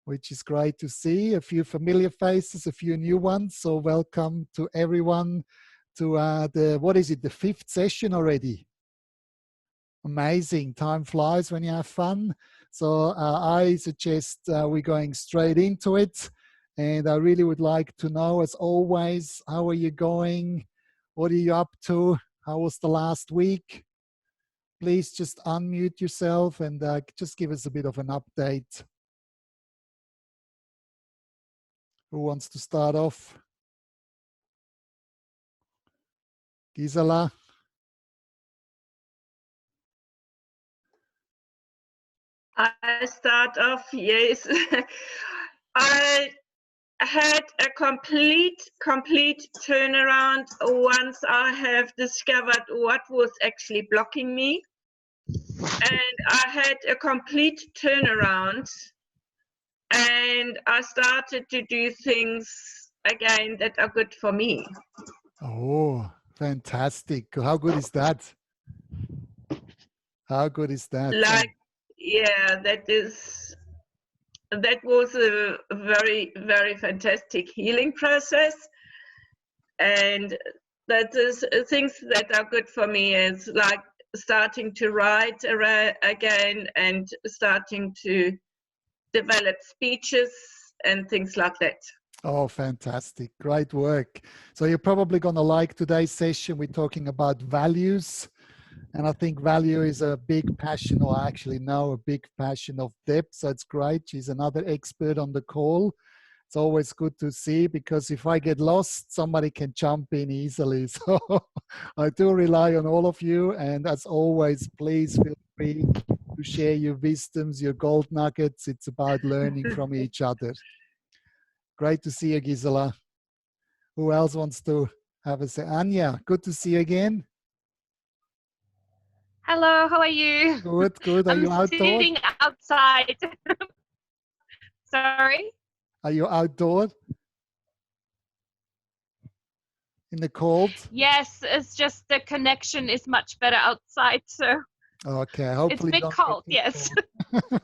which is great to see. A few familiar faces, a few new ones. So welcome to everyone to what is it, the 5th session already? Amazing. Time flies when you have fun. So I suggest we're going straight into it. And I really would like to know, as always, how are you going? What are you up to? How was the last week? Please just unmute yourself and just give us a bit of an update. Who wants to start off? Gisela? I start off, yes. I had a complete turnaround once I have discovered what was actually blocking me. And I had a complete turnaround and I started to do things again that are good for me. Oh, fantastic. How good is that? How good is that? Like, yeah, that was a very, very fantastic healing process. And that is things that are good for me is like starting to write again and starting to develop speeches and things like that. Oh, fantastic. Great work. So you're probably going to like today's session. We're talking about values. And I think value is a big passion, or I actually know a big passion of Deb. So it's great. She's another expert on the call. It's always good to see, because if I get lost, somebody can jump in easily. So I do rely on all of you. And as always, please feel free to share your wisdoms, your gold nuggets. It's about learning from each other. Great to see you, Gisela. Who else wants to have a say? Anya, good to see you again. Hello, how are you? Good, good. Are you outdoors? I'm sitting outside. Sorry? Are you outdoors? In the cold? Yes, it's just the connection is much better outside, so okay. Hopefully it's a bit cold, yes. Cold.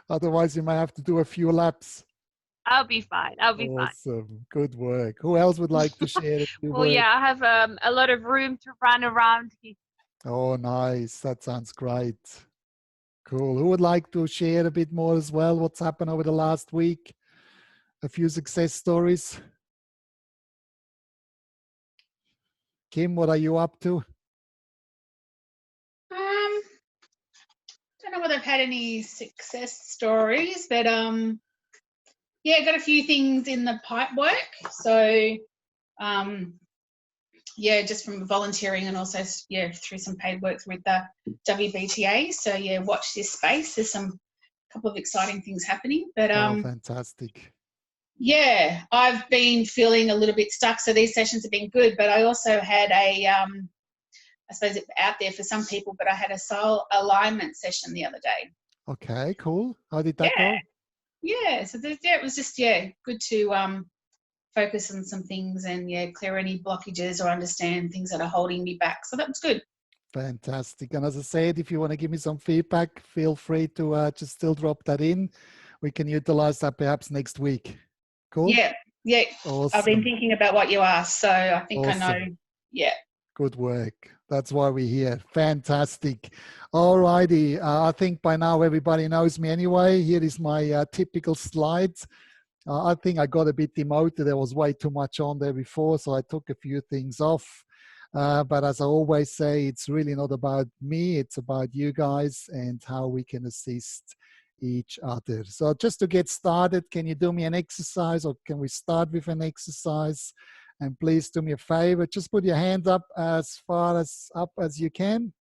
Otherwise, you might have to do a few laps. I'll be fine. I'll be fine. Awesome. Good work. Who else would like to share a few well, words? yeah, I have a lot of room to run around here. Oh, nice. That sounds great. Cool. Who would like to share a bit more as well? What's happened over the last week? A few success stories. Kim, what are you up to? Don't know whether I've had any success stories, but yeah, got a few things in the pipe work. So yeah, just from volunteering and also through some paid work with the WBTA. So yeah, watch this space. There's a couple of exciting things happening. But oh, fantastic. Yeah, I've been feeling a little bit stuck. So these sessions have been good, but I also had a I suppose it's out there for some people, but I had a soul alignment session the other day. Okay, cool. How did that go? Yeah, so it was just good to focus on some things and clear any blockages or understand things that are holding me back. So that was good. Fantastic. And as I said, if you want to give me some feedback, feel free to just still drop that in. We can utilize that perhaps next week. Cool? Yeah. Awesome. I've been thinking about what you asked, so I think awesome. I know. Yeah. Good work. That's why we're here. Fantastic. All righty. I think by now everybody knows me anyway. Here is my typical slides. I think I got a bit demoted. There was way too much on there before, so I took a few things off. But as I always say, it's really not about me. It's about you guys and how we can assist each other. So just to get started, can you do me an exercise, or can we start with an exercise? And please do me a favor, just put your hand up as far up as you can.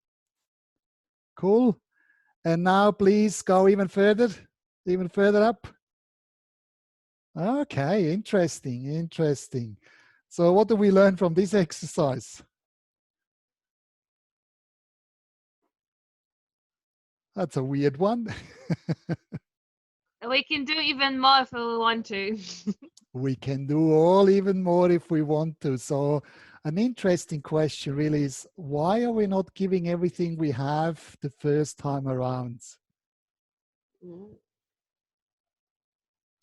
Cool. And now please go even further up. Okay, interesting. So what do we learn from this exercise? That's a weird one. We can do even more if we want to. We can do even more if we want to. So an interesting question really is, why are we not giving everything we have the first time around?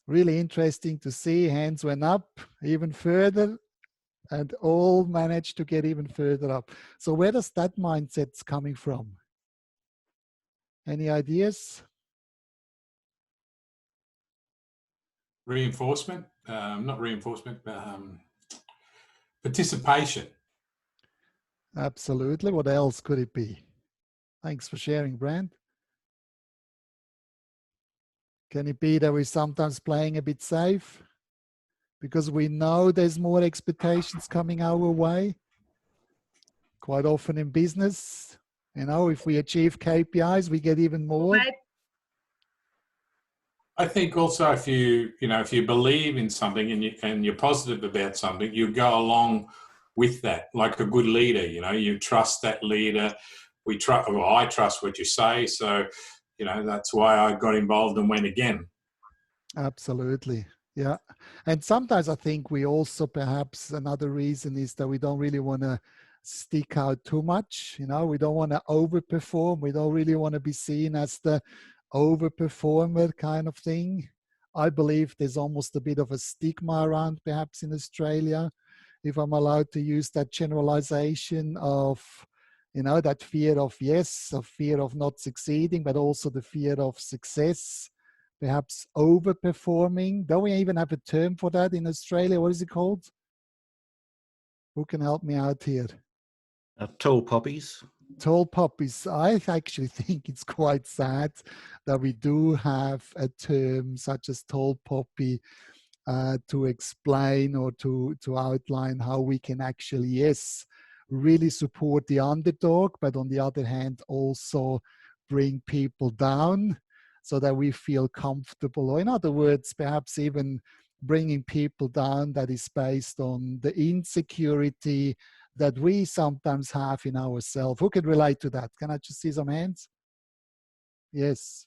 Really interesting to see. Hands went up even further and all managed to get even further up. So where does that mindset coming from? Any ideas? Reinforcement, not reinforcement, but participation. Absolutely. What else could it be? Thanks for sharing, Brand. Can it be that we're sometimes playing a bit safe because we know there's more expectations coming our way? Quite often in business, you know, if we achieve KPIs, we get even more. I think also if you believe in something and you're positive about something, you go along with that like a good leader. You know, you trust that leader. I trust what you say. So, you know, that's why I got involved and went again. Absolutely. Yeah. And sometimes I think we also, perhaps another reason is that we don't really want to stick out too much. You know, we don't want to overperform. We don't really want to be seen as the overperformer kind of thing. I believe there's almost a bit of a stigma around, perhaps in Australia, if I'm allowed to use that generalization of, you know, that fear of fear of not succeeding, but also the fear of success, perhaps overperforming. Don't we even have a term for that in Australia? What is it called? Who can help me out here? Tall poppies. Tall poppies. I actually think it's quite sad that we do have a term such as tall poppy to explain or to outline how we can actually, yes, really support the underdog, but on the other hand, also bring people down so that we feel comfortable. Or in other words, perhaps even bringing people down that is based on the insecurity that we sometimes have in ourselves. Who can relate to that? Can I just see some hands? Yes.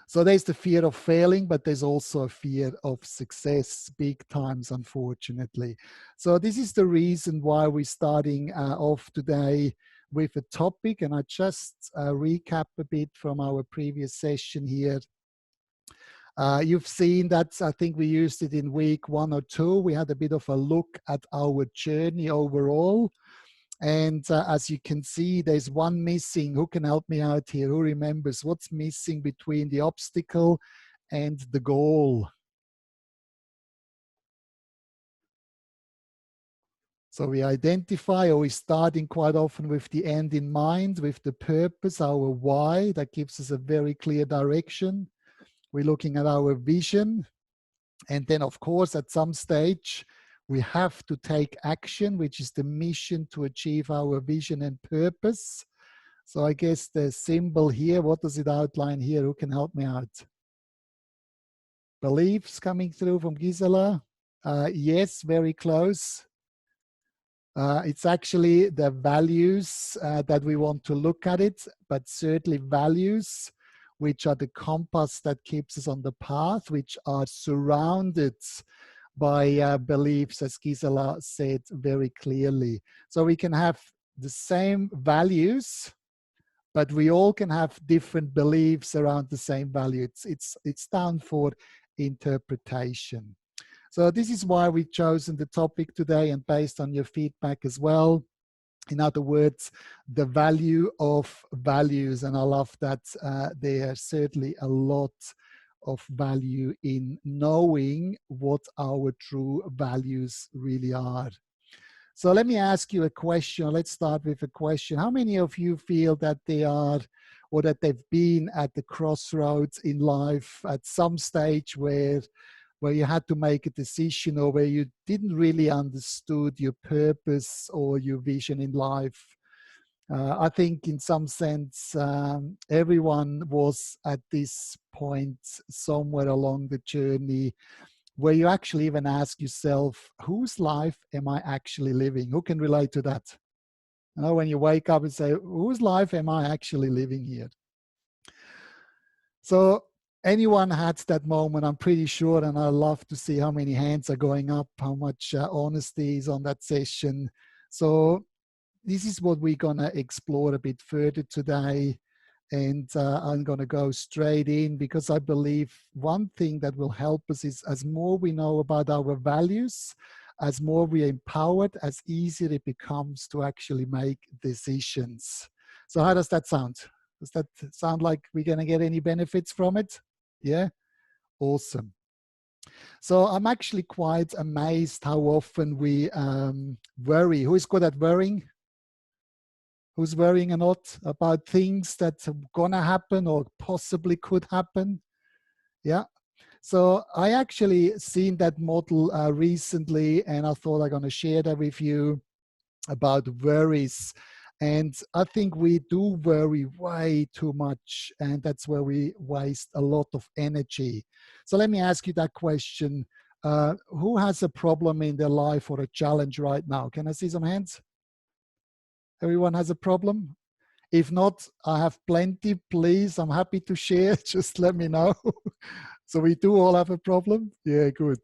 So there's the fear of failing, but there's also a fear of success, big times, unfortunately. So this is the reason why we're starting off today with a topic, and I just recap a bit from our previous session here. You've seen that, I think we used it in week 1 or 2. We had a bit of a look at our journey overall. And as you can see, there's one missing. Who can help me out here? Who remembers what's missing between the obstacle and the goal? So we identify, or we're starting quite often with the end in mind, with the purpose, our why. That gives us a very clear direction. We're looking at our vision. And then, of course, at some stage, we have to take action, which is the mission to achieve our vision and purpose. So I guess the symbol here, what does it outline here? Who can help me out? Beliefs coming through from Gisela. Yes, very close. It's actually the values that we want to look at it, but certainly values, which are the compass that keeps us on the path, which are surrounded by beliefs, as Gisela said very clearly. So we can have the same values, but we all can have different beliefs around the same value. It's down for interpretation. So this is why we've chosen the topic today, and based on your feedback as well. In other words, the value of values. And I love that there's certainly a lot of value in knowing what our true values really are. So let me ask you a question. Let's start with a question. How many of you feel that they are, or that they've been at the crossroads in life at some stage where you had to make a decision, or where you didn't really understood your purpose or your vision in life? I think in some sense, everyone was at this point somewhere along the journey where you actually even ask yourself, whose life am I actually living? Who can relate to that? You know, when you wake up and say, whose life am I actually living here? So anyone had that moment, I'm pretty sure, and I love to see how many hands are going up, how much honesty is on that session. So this is what we're going to explore a bit further today. And I'm going to go straight in because I believe one thing that will help us is as more we know about our values, as more we are empowered, as easier it becomes to actually make decisions. So how does that sound? Does that sound like we're going to get any benefits from it? Yeah? Awesome. So I'm actually quite amazed how often we worry. Who is good at worrying? Who's worrying a lot about things that are gonna happen or possibly could happen? Yeah. So I actually seen that model recently, and I thought I'm gonna share that with you about worries. And I think we do worry way too much, and that's where we waste a lot of energy. So let me ask you that question. Who has a problem in their life or a challenge right now? Can I see some hands? Everyone has a problem? If not, I have plenty, please. I'm happy to share. Just let me know. So we do all have a problem? Yeah, good.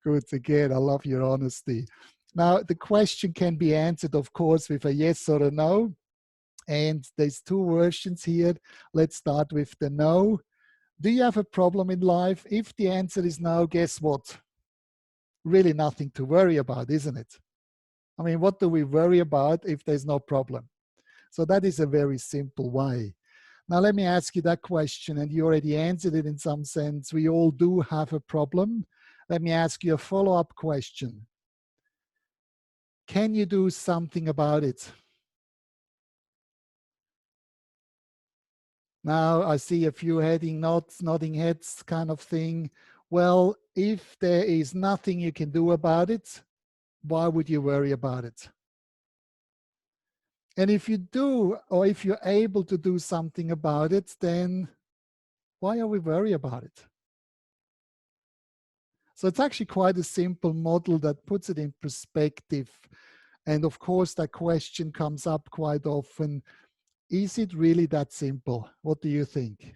Good. Again, I love your honesty. Now, the question can be answered, of course, with a yes or a no. And there's two versions here. Let's start with the no. Do you have a problem in life? If the answer is no, guess what? Really nothing to worry about, isn't it? I mean, what do we worry about if there's no problem? So that is a very simple way. Now, let me ask you that question, and you already answered it in some sense. We all do have a problem. Let me ask you a follow-up question. Can you do something about it? Now, I see a few nodding heads kind of thing. Well, if there is nothing you can do about it, why would you worry about it? And if you do, or if you're able to do something about it, then why are we worried about it? So it's actually quite a simple model that puts it in perspective. And of course, that question comes up quite often. Is it really that simple? What do you think?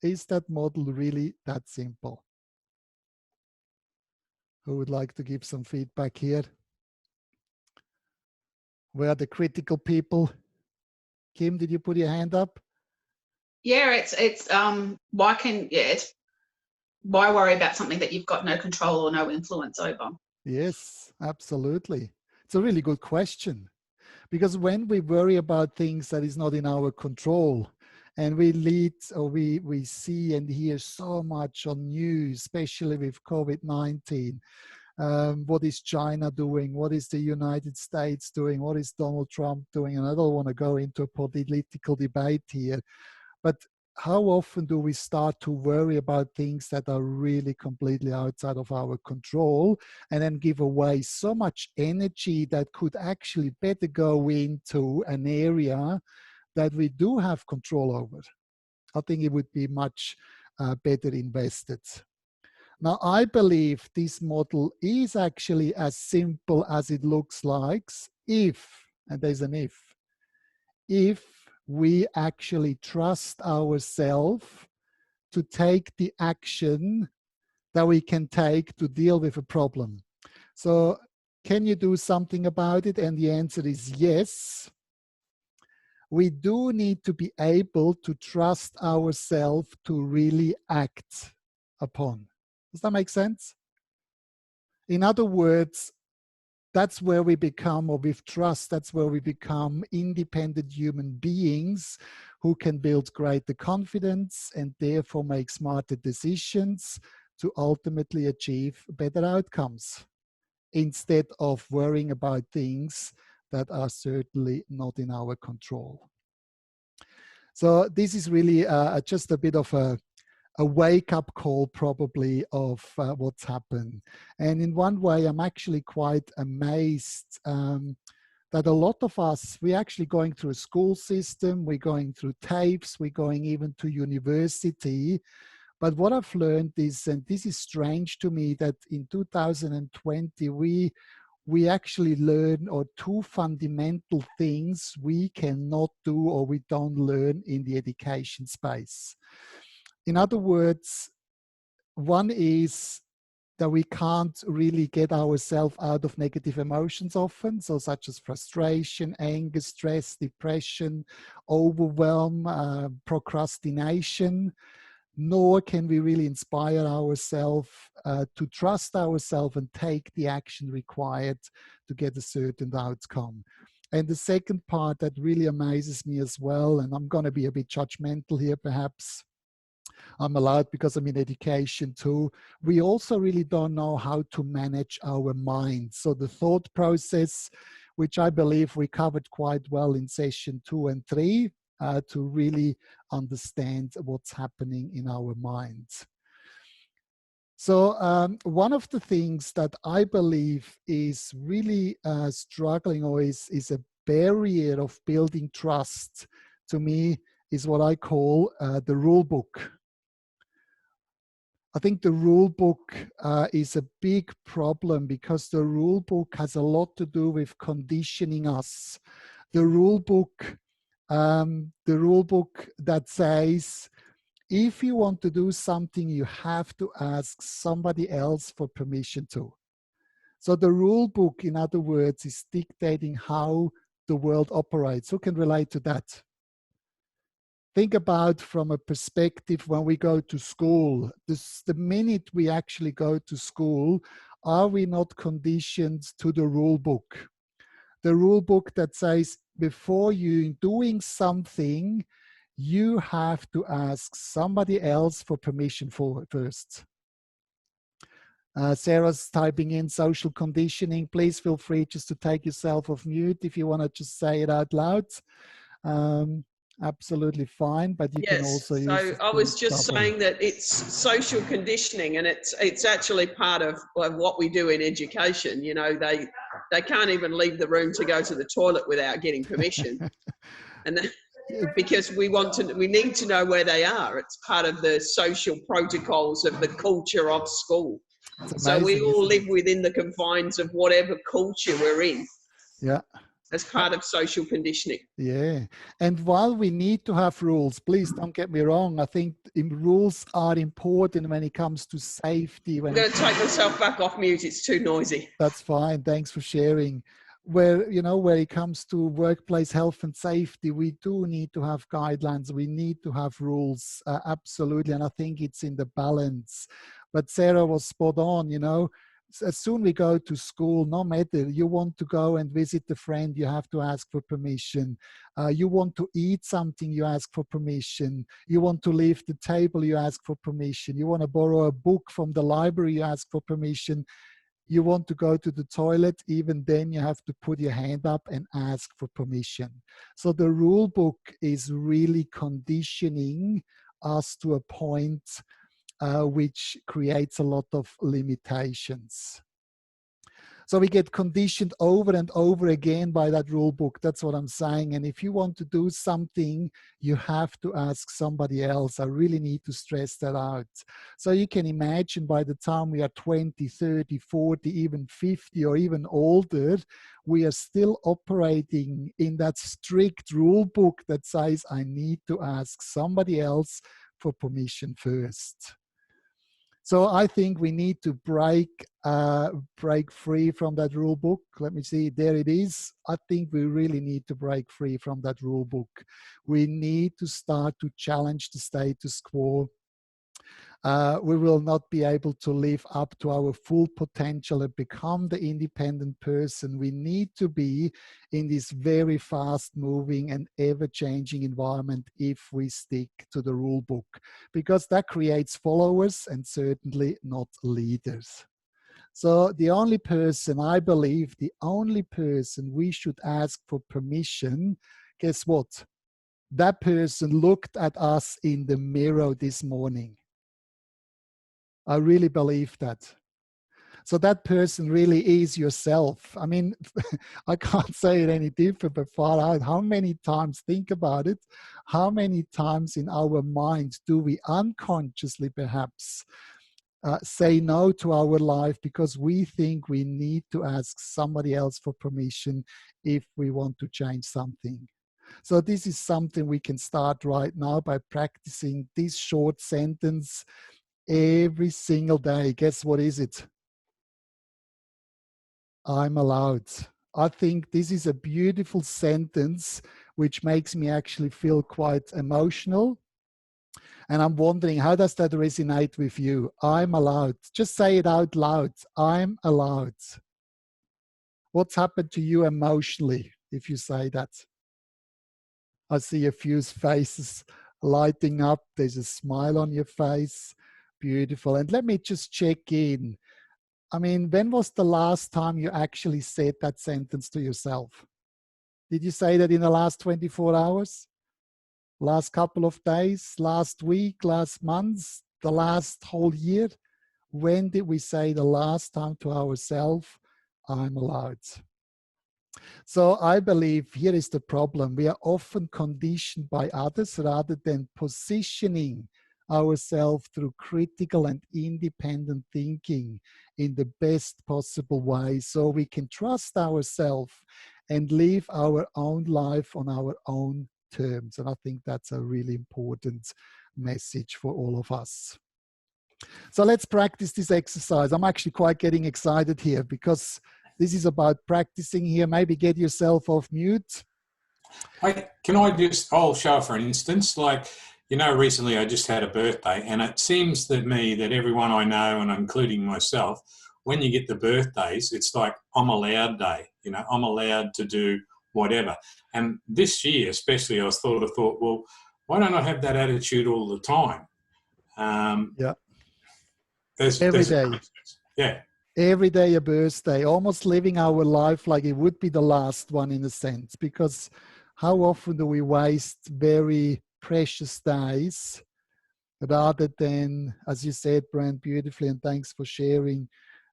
Is that model really that simple? Who would like to give some feedback here? Where are the critical people? Kim, did you put your hand up? Yeah, it's why worry about something that you've got no control or no influence over? Yes, absolutely. It's a really good question. Because when we worry about things that is not in our control, and we see and hear so much on news, especially with COVID-19, what is China doing? What is the United States doing? What is Donald Trump doing? And I don't want to go into a political debate here, but how often do we start to worry about things that are really completely outside of our control and then give away so much energy that could actually better go into an area that we do have control over? I think it would be much better invested. Now, I believe this model is actually as simple as it looks like if, and there's an if we actually trust ourselves to take the action that we can take to deal with a problem. So can you do something about it? And the answer is yes. We do need to be able to trust ourselves to really act upon. Does that make sense? In other words, that's where we become, or with trust, that's where we become independent human beings who can build greater confidence and therefore make smarter decisions to ultimately achieve better outcomes instead of worrying about things that are certainly not in our control. So this is really just a bit of a wake-up call probably of what's happened. And in one way, I'm actually quite amazed that a lot of us, we're actually going through a school system, we're going through TAFEs, we're going even to university. But what I've learned is, and this is strange to me, that in 2020, we actually learn or two fundamental things we cannot do or we don't learn in the education space. In other words, one is that we can't really get ourselves out of negative emotions often, so such as frustration, anger, stress, depression, overwhelm, procrastination, nor can we really inspire ourselves to trust ourselves and take the action required to get a certain outcome. And the second part that really amazes me as well, and I'm going to be a bit judgmental here perhaps, I'm allowed because I'm in education too, we also really don't know how to manage our mind. So the thought process, which I believe we covered quite well in session 2 and 3, to really understand what's happening in our minds. So one of the things that I believe is really struggling, or is a barrier of building trust, to me, is what I call the rule book. I think the rule book is a big problem because the rule book has a lot to do with conditioning us. The rule book that says, if you want to do something, you have to ask somebody else for permission to. So the rule book, in other words, is dictating how the world operates. Who can relate to that? Think about from a perspective when we go to school. The minute we actually go to school, are we not conditioned to the rule book? The rule book that says before you doing something, you have to ask somebody else for permission for first. Sarah's typing in social conditioning. Please feel free just to take yourself off mute if you want to just say it out loud. Absolutely fine, but you can also use. So I was just saying that it's social conditioning, and it's actually part of what we do in education. You know, they can't even leave the room to go to the toilet without getting permission, and because we need to know where they are. It's part of the social protocols of the culture of school. So we all live within the confines of whatever culture we're in. Yeah. As part of social conditioning. Yeah. And while we need to have rules, please don't get me wrong, I think rules are important when it comes to safety. I'm going to take myself back off mute. It's too noisy. That's fine. Thanks for sharing. Where it comes to workplace health and safety, we do need to have guidelines. We need to have rules. Absolutely. And I think it's in the balance. But Sarah was spot on, as soon we go to school, no matter you want to go and visit a friend, you have to ask for permission. You want to eat something, you ask for permission. You want to leave the table, you ask for permission. You want to borrow a book from the library, you ask for permission. You want to go to the toilet, even then you have to put your hand up and ask for permission. So the rule book is really conditioning us to a point which creates a lot of limitations. So we get conditioned over and over again by that rule book. That's what I'm saying. And if you want to do something, you have to ask somebody else. I really need to stress that out. So you can imagine by the time we are 20, 30, 40, even 50 or even older, we are still operating in that strict rule book that says, I need to ask somebody else for permission first. So I think we need to break free from that rule book. Let me see, there it is. I think we really need to break free from that rule book. We need to start to challenge the status quo. We will not be able to live up to our full potential and become the independent person we need to be in this very fast moving and ever changing environment if we stick to the rule book, because that creates followers and certainly not leaders. So the only person, I believe, the only person we should ask for permission, guess what? That person looked at us in the mirror this morning. I really believe that. So that person really is yourself. I mean, I can't say it any different, but far out. How many times, think about it, how many times in our minds do we unconsciously perhaps say no to our life because we think we need to ask somebody else for permission if we want to change something? So this is something we can start right now by practicing this short sentence every single day. Guess what is it? I'm allowed. I think this is a beautiful sentence which makes me actually feel quite emotional. And I'm wondering, how does that resonate with you? I'm allowed. Just say it out loud. I'm allowed. What's happened to you emotionally if you say that? I see a few faces lighting up. There's a smile on your face. Beautiful. And let me just check in. I mean, when was the last time you actually said that sentence to yourself? Did you say that in the last 24 hours? Last couple of days? Last week? Last month? The last whole year? When did we say the last time to ourselves, I'm allowed? So I believe here is the problem. We are often conditioned by others rather than positioning ourselves through critical and independent thinking in the best possible way so we can trust ourselves and live our own life on our own terms. And I think that's a really important message for all of us. So let's practice this exercise. I'm actually quite getting excited here because this is about practicing here. Maybe get yourself off mute. I'll show for an instance, like, you know, recently I just had a birthday, and it seems to me that everyone I know, and including myself, when you get the birthdays, it's like, I'm allowed day, you know, I'm allowed to do whatever. And this year especially, I thought, well, why don't I have that attitude all the time? Yeah. Every day. Yeah. Every day a birthday, almost living our life like it would be the last one in a sense, because how often do we waste very precious days rather than, as you said, Brand, beautifully, and thanks for sharing,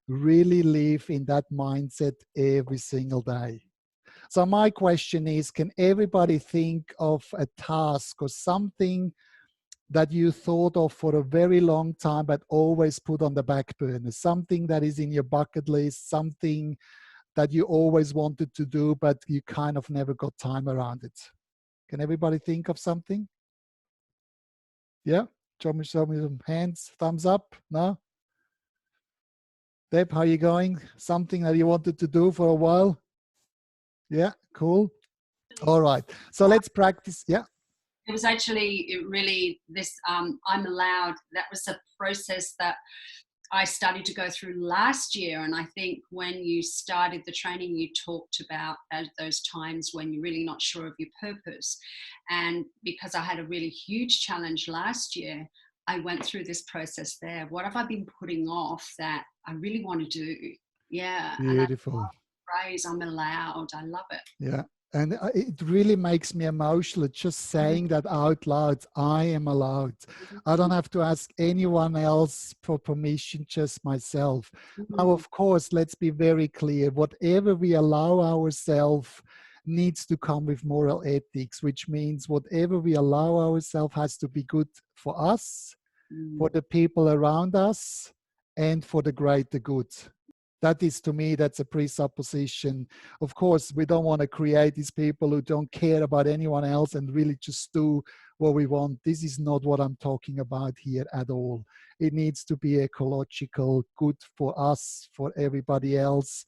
really live in that mindset every single day. So my question is, can everybody think of a task or something that you thought of for a very long time but always put on the back burner, something that is in your bucket list, something that you always wanted to do but you kind of never got time around it? Can everybody think of something? Yeah? Show me some hands, thumbs up. No? Deb, how are you going? Something that you wanted to do for a while? Yeah, cool. All right, so let's practice. Yeah. It was actually really this, I'm allowed, that was a process that I started to go through last year. And I think when you started the training, you talked about those times when you're really not sure of your purpose. And because I had a really huge challenge last year, I went through this process there. What have I been putting off that I really want to do? Yeah. Beautiful. And I love the phrase, I'm allowed. I love it. Yeah. And it really makes me emotional just saying that out loud. I am allowed. I don't have to ask anyone else for permission, just myself. Now, of course, let's be very clear. Whatever we allow ourselves needs to come with moral ethics, which means whatever we allow ourselves has to be good for us, for the people around us, and for the greater good. That is, to me, that's a presupposition. Of course, we don't want to create these people who don't care about anyone else and really just do what we want. This is not what I'm talking about here at all. It needs to be ecological, good for us, for everybody else,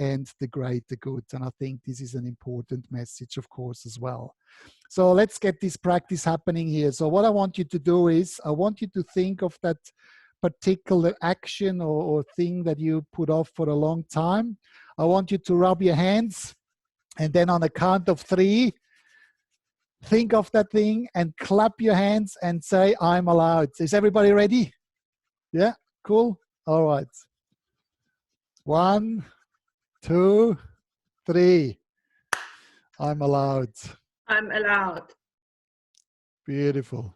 and the greater good. And I think this is an important message, of course, as well. So let's get this practice happening here. So what I want you to do is, I want you to think of that particular action or thing that you put off for a long time. I want you to rub your hands, and then on a count of 3, think of that thing and clap your hands and say, I'm allowed. Is everybody ready? Yeah, cool. All right. 1, 2, 3. I'm allowed. I'm allowed. Beautiful.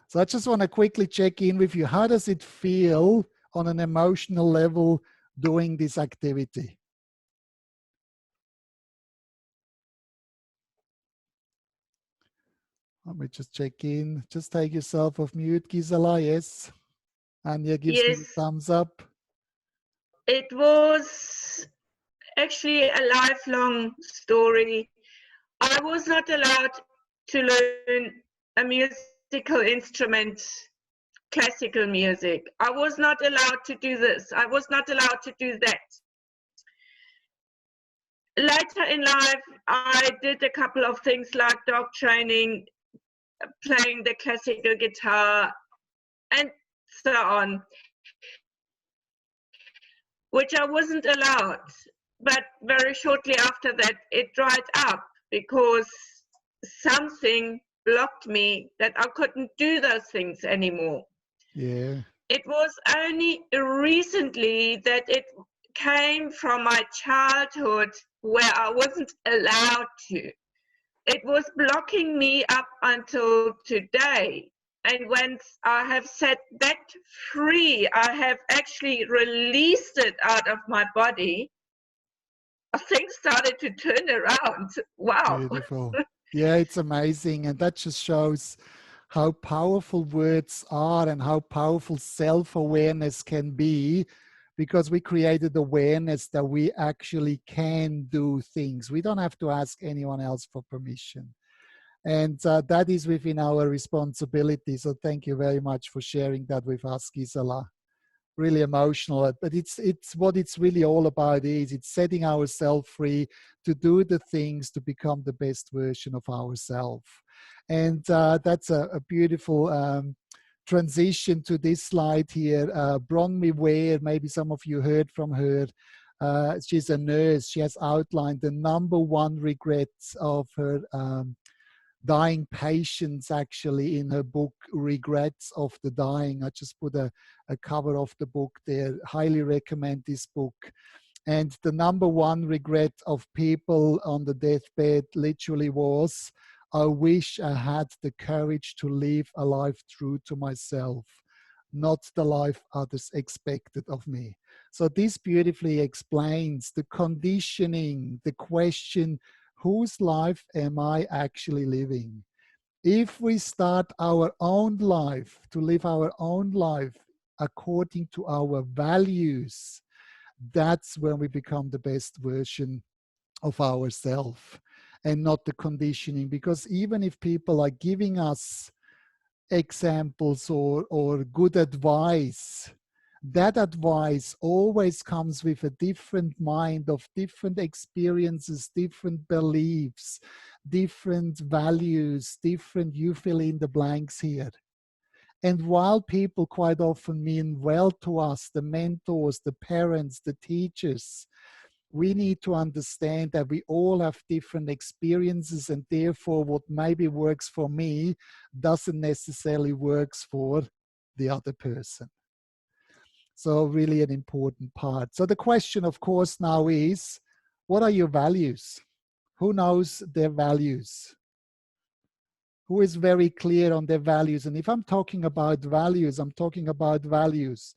So I just want to quickly check in with you. How does it feel on an emotional level doing this activity? Let me just check in. Just take yourself off mute, Gisela. Yes. Anya gives me a thumbs up. It was actually a lifelong story. I was not allowed to learn a musical instrument, classical music. I was not allowed to do this. I was not allowed to do that. later in life, I did a couple of things like dog training, playing the classical guitar, and so on, which I wasn't allowed. But very shortly after that, it dried up because something blocked me that I couldn't do those things anymore. Yeah. It was only recently that it came from my childhood where I wasn't allowed to. It was blocking me up until today. And once I have set that free, I have actually released it out of my body, things started to turn around. Wow. Beautiful. Yeah, it's amazing. And that just shows how powerful words are and how powerful self-awareness can be, because we created awareness that we actually can do things. We don't have to ask anyone else for permission. And that is within our responsibility. So thank you very much for sharing that with us, Gisela. Really emotional, but it's what it's really all about is it's setting ourselves free to do the things to become the best version of ourselves. And that's a beautiful transition to this slide here. Bronwyn Ware, maybe some of you heard from her. She's a nurse. She has outlined the #1 regrets of her dying patients, actually, in her book Regrets of the Dying. I just put a cover of the book there. Highly recommend this book. And the #1 regret of people on the deathbed literally was, I wish I had the courage to live a life true to myself, not the life others expected of me. So this beautifully explains the conditioning, the question, whose life am I actually living? If we start our own life, to live our own life according to our values, that's when we become the best version of ourselves and not the conditioning. Because even if people are giving us examples or good advice, that advice always comes with a different mind of different experiences, different beliefs, different values, different, you fill in the blanks here. And while people quite often mean well to us, the mentors, the parents, the teachers, we need to understand that we all have different experiences, and therefore what maybe works for me doesn't necessarily works for the other person. So really an important part. So the question, of course, now is, what are your values? Who knows their values? Who is very clear on their values? And if I'm talking about values, I'm talking about values,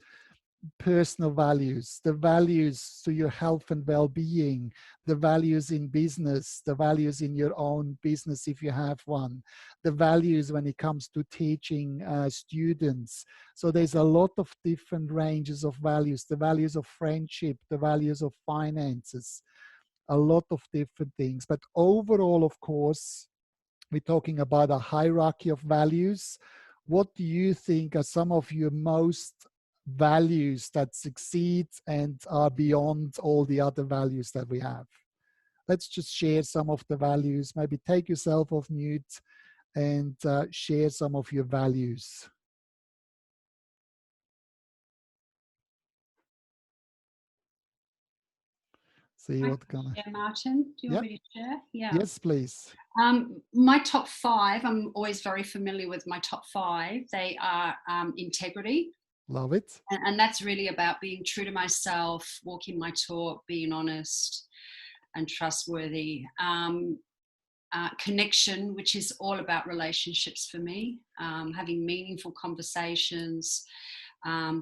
personal values, the values to your health and well-being, the values in business, the values in your own business if you have one, the values when it comes to teaching students. So there's a lot of different ranges of values, the values of friendship, the values of finances, a lot of different things. But overall, of course, we're talking about a hierarchy of values. What do you think are some of your most values that succeed and are beyond all the other values that we have? Let's just share some of the values. Maybe take yourself off mute and share some of your values. See what kind of... Yeah, Martin, do you want me to share? Yeah. Yes, please. My top 5, I'm always very familiar with my top 5. They are integrity. Love it. And that's really about being true to myself, walking my talk, being honest and trustworthy. Connection, which is all about relationships for me, having meaningful conversations,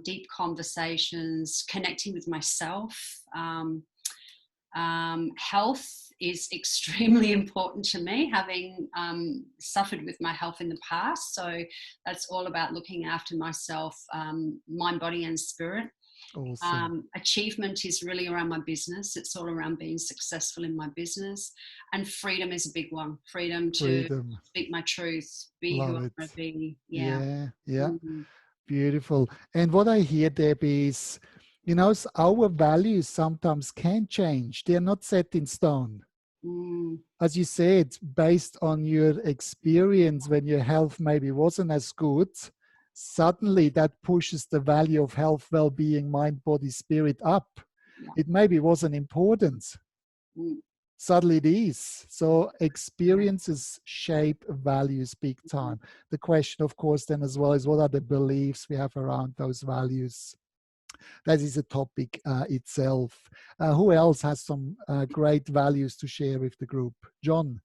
deep conversations, connecting with myself. Health is extremely important to me, having suffered with my health in the past. So that's all about looking after myself, mind, body and spirit. Awesome. Achievement is really around my business. It's all around being successful in my business. And freedom is a big one. Freedom to speak my truth, be Love who I it. want to be. Yeah. Beautiful. And what I hear, Debbie, is You know, our values sometimes can change. They're not set in stone. As you said, based on your experience when your health maybe wasn't as good, suddenly that pushes the value of health, well-being, mind, body, spirit up. It maybe wasn't important. Suddenly it is. So experiences shape values big time. The question, of course, then as well is what are the beliefs we have around those values? That is a topic itself. Who else has some great values to share with the group? John,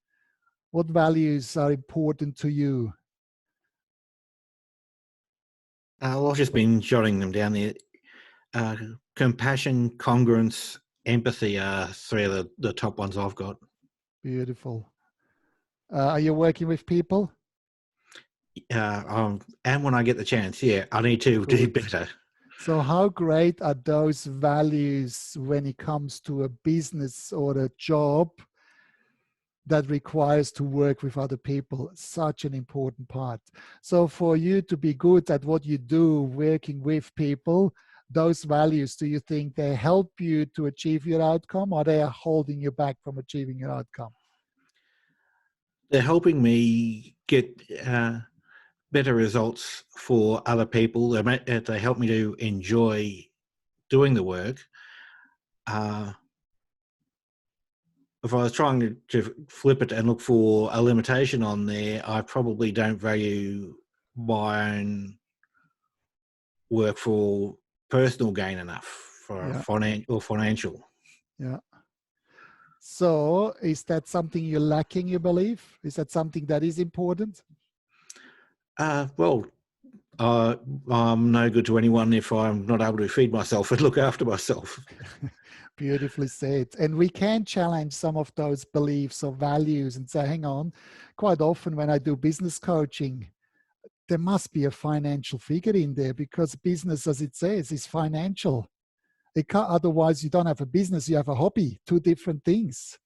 what values are important to you? Well, I've just been jotting them down there. Compassion, congruence, empathy are three of the top ones I've got. Beautiful. Are you working with people? And when I get the chance, yeah, I need to do better. So how great are those values when it comes to a business or a job that requires to work with other people? Such an important part. So for you to be good at what you do, working with people, those values, do you think they help you to achieve your outcome, or they are holding you back from achieving your outcome? They're helping me get better results for other people. They help me to enjoy doing the work. If I was trying to flip it and look for a limitation on there, I probably don't value my own work for personal gain enough for financial. Yeah. So is that something you're lacking, you believe? Is that something that is important? Well, I'm no good to anyone if I'm not able to feed myself and look after myself. Beautifully said. And we can challenge some of those beliefs or values and say, hang on, quite often when I do business coaching, there must be a financial figure in there, because business, as it says, is financial. It can't, otherwise you don't have a business, you have a hobby, two different things.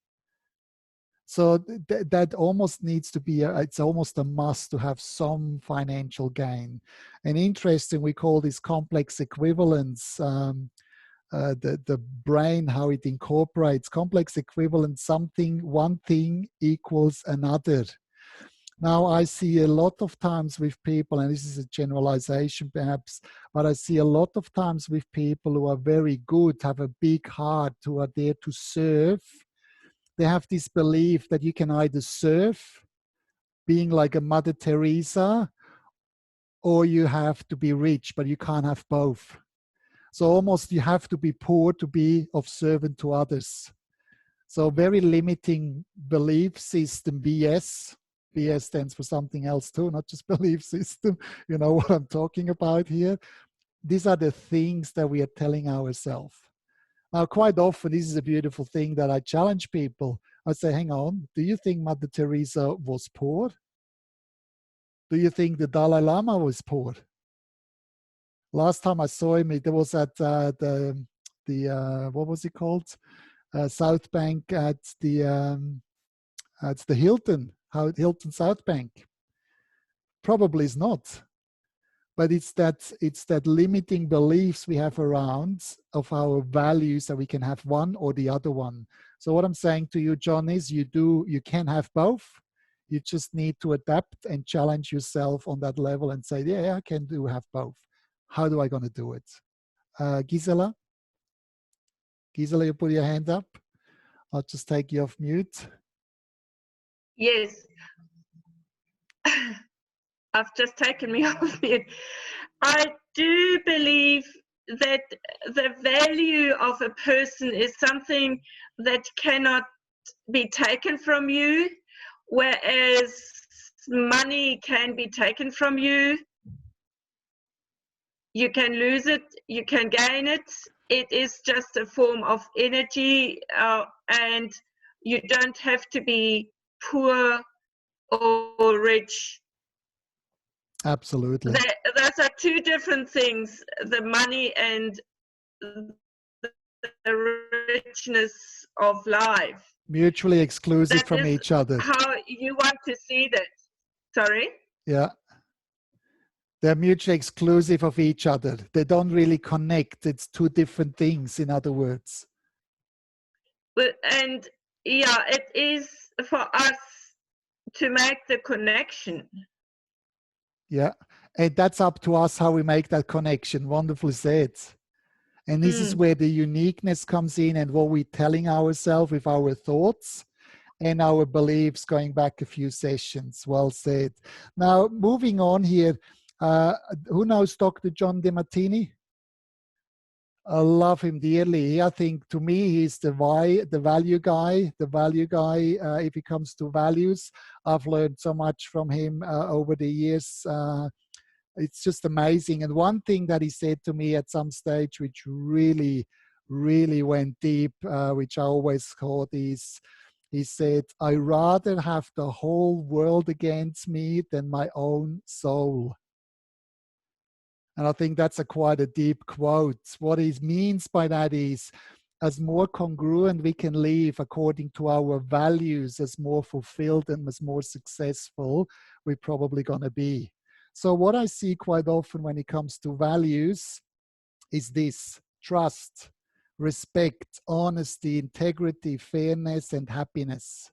So that almost needs to be, it's almost a must to have some financial gain. And interesting, we call this complex equivalence, the brain, how it incorporates complex equivalence, something, one thing equals another. Now, I see a lot of times with people, and this is a generalization perhaps, but I see a lot of times with people who are very good, have a big heart, who are there to serve. They have this belief that you can either serve, being like a Mother Teresa, or you have to be rich, but you can't have both. So almost you have to be poor to be of servant to others. So very limiting belief system, BS. BS stands for something else too, not just belief system. You know what I'm talking about here. These are the things that we are telling ourselves. Now, quite often, this is a beautiful thing that I challenge people. I say, hang on, do you think Mother Teresa was poor? Do you think the Dalai Lama was poor? Last time I saw him, it was at the what was it called? South Bank at the Hilton South Bank. Probably is not. But it's that limiting beliefs we have around of our values that we can have one or the other one. So what I'm saying to you, John, is you can have both. You just need to adapt and challenge yourself on that level and say, yeah, I can have both. How do I going to do it? Gisela, you put your hand up. I'll just take you off mute. Yes. I've just taken me off mute. I do believe that the value of a person is something that cannot be taken from you, whereas money can be taken from you. You can lose it, you can gain it. It is just a form of energy, and you don't have to be poor or rich. Absolutely. Those are two different things, the money and the richness of life. Mutually exclusive That from is each other. how you want to see that. Sorry? Yeah. They're mutually exclusive of each other. They don't really connect. It's two different things, in other words. But and yeah, it is for us to make the connection. Yeah. And that's up to us how we make that connection. Wonderfully said. And this is where the uniqueness comes in and what we're telling ourselves with our thoughts and our beliefs going back a few sessions. Well said. Now, moving on here, who knows Dr. John DeMartini? I love him dearly. I think to me, he's the value guy. If it comes to values, I've learned so much from him over the years. It's just amazing. And one thing that he said to me at some stage, which really, really went deep, which I always caught, is he said, "I rather have the whole world against me than my own soul." And I think that's quite a deep quote. What he means by that is, as more congruent we can live according to our values, as more fulfilled and as more successful we're probably going to be. So what I see quite often when it comes to values is this: trust, respect, honesty, integrity, fairness, and happiness.